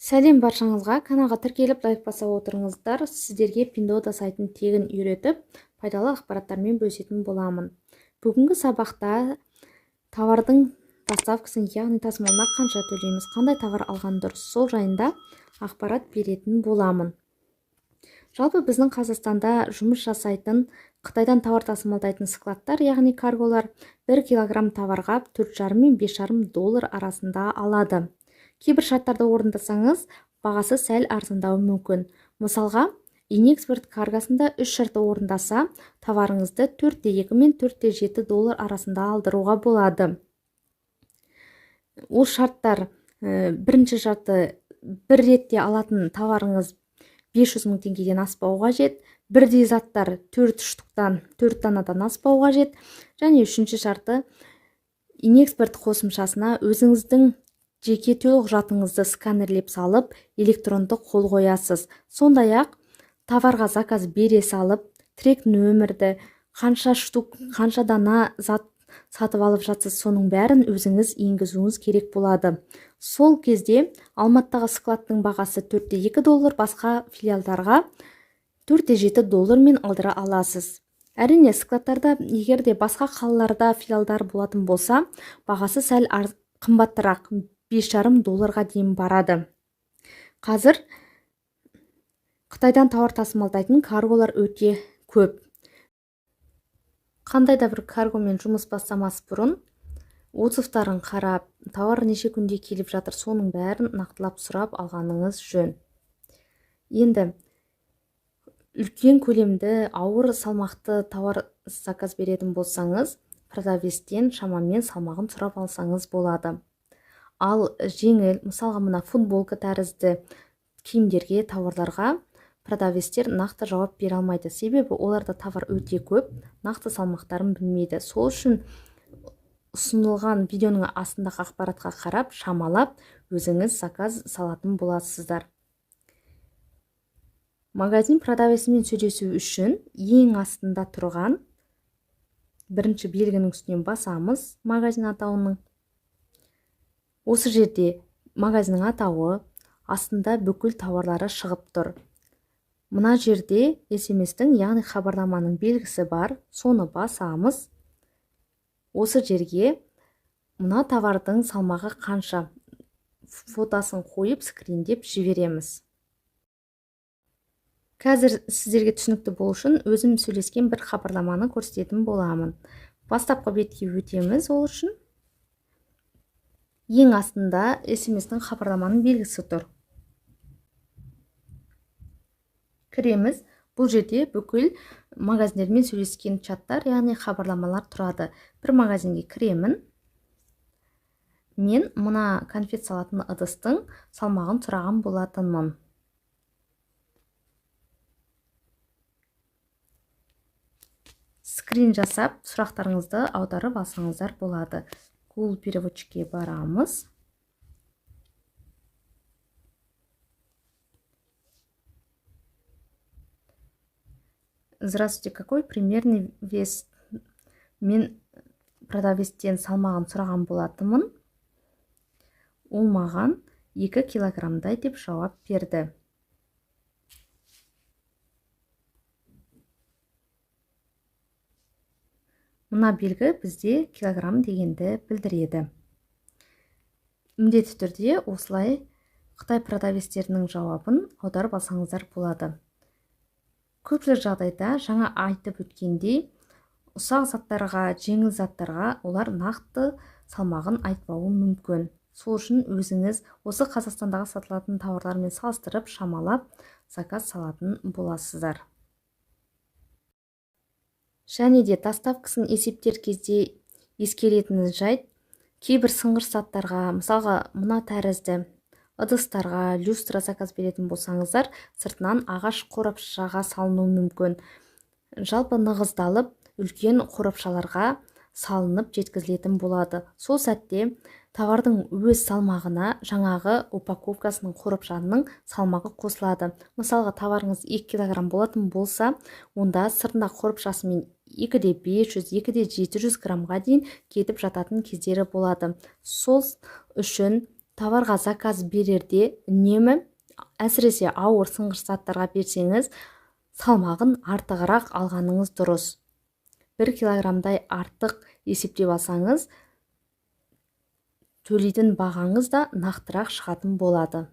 Сәлем баршаңызға. Каналға тіркеліп лайк басып отырыңыздар. Сіздерге Pinduoduo сайтын тегін үйретіп, пайдалы ақпараттармен бөлісетін боламын. Бүгінгі сабақта товардың доставкасын, яғни тасымалына қанша төлейміз, қандай товар алған дұрыс, сол жайында ақпарат беретін боламын. Жалпы біздің Қазақстанда жұмыс жасайтын, Қытайдан товар тасымалдайтын складтар, яғни карголар 1 килограмм товарға 4,5 мен 5,5 доллар арасында алады. Кейбір шарттарды орындасаңыз, бағасы сәл арзандауы мүмкін. Мысалға, Инэкспорт каргасында 3 шартты орындаса, товарыңызды 4,2 мен 4,7 доллар арасында алдыруға болады. Ол шарттар, бірінші шарты, бір ретте алатын товарыңыз 500 мың теңгеден аспау қажет, бірдей заттар 4 штуктан 4 данадан аспау қажет, және үшінші шарты, Инэкспорт қосымшасына өзіңіздің жеке төлқұжатыңызды сканерлеп салып, электронды қол қоясыз. Сондай-ақ товарға заказ бере салып, трек нөмірді, қанша штук, қанша дана зат сатып алып жатсыз, соның бәрін өзіңіз енгізуіңіз керек болады. Сол кезде Алматыдағы складтың бағасы 4,2 доллар, басқа филиалдарға 4,7 доллармен алдыра аласыз. Әрине, складтарда егер де басқа қалаларда филиалдар болатын болса, бағасы сәл қымбаттырақ, 5,5 долларға дейін барады. Қазір Қытайдан тауар тасымалдайтын карголар өте көп. Қандай да бір каргомен жұмыс бастамас бұрын, отзывтарын қарап, тауар неше күнде келіп жатыр, соның бәрін нақтылап сұрап алғаныңыз жөн. Енді үлкен көлемді, ауыр салмақты тауар заказ беретін болсаңыз, продавецтен шамамен салмағын сұрап алсаңыз болады. Ал жеңіл, мысалға мына футболка тәрізді киімдерге, тауарларға продавецтер нақты жауап бере алмайды. Себебі оларда товар өте көп, нақты салмақтарын білмейді. Сол үшін ұсынылған видеоның астындағы ақпаратқа қарап, шамалап, өзіңіз заказ салатын боласыздар. Магазин продавецімен сөйлесу үшін ең астында тұрған бірінші белгінің үстінен басамыз магазин атауының. Осы жерде магазиннің атауы, астында бүкіл тауарлары шығып тұр. Мына жерде SMS-тің, яғни хабарламаның белгісі бар, соны басамыз. Осы жерге мына товардың салмағы қанша фотосын қойып, скриндеп жібереміз. Қазір сіздерге түсінікті болу үшін өзім сөйлескен бір хабарламаны көрсететін боламын. Бастапқы бетке өтеміз ол үшін. Ең астында SMS-тің хабарламаның белгісі тұр. Кіреміз. Бұл жерде бүкіл магазиндермен сөйлескен чаттар, яғни хабарламалар тұрады. Бір магазинге кіремін. Мен мына конфет салатын ыдыстың салмағын сұраған болатынмын. Скрин жасап, сұрақтарыңызды аударып алсаңыздар болады. Google переводчикке барамыз. Здравствуйте, какой примерный вес? Мен продавецтен салмағын сұраған болатынмын. Ол маған 2 килограммдай деп жауап берді. Мына белгі бізде килограмм дегенді білдіреді. Міндетті түрде осылай Қытай продавецтерінің жауабын аударып алсаңыздар болады. Көпшілік жағдайда жаңа айтып өткендей, ұсақ заттарға, жеңіл заттарға олар нақты салмағын айтпауы мүмкін. Сол үшін өзіңіз осы Қазақстандағы сатылатын тауарлармен салыстырып, шамалап, заказ салатын боласыздар. Және де доставкасын есептер кезде ескеретініңіз жайт, кейбір сыңғыр заттарға, мысалға мына тәрізді ыдыстарға, люстра заказ беретін болсаңыздар, сыртынан ағаш қорапшаға салыну мүмкін. Жалпы нығыздалып, үлкен қорапшаларға салынып жеткізілетін болады. Сол сәтте товардың өз салмағына жаңағы упаковкасының қорапшаның салмағы қосылады. Мысалға товарыңыз 2 килограмм болатын болса, онда сыртында қорапшасымен 2-де 500, 2-де 700 граммға дейін кетіп жататын кездері болады. Сол үшін товарға заказ берерде үнемі әсіресе ауыр сынғыш заттарға берсеңіз салмағын артығырақ алғаныңыз дұрыс. 1 килограммдай артық есептеп алсаңыз төлейтін бағаңыз да нақтырақ шығатын болады.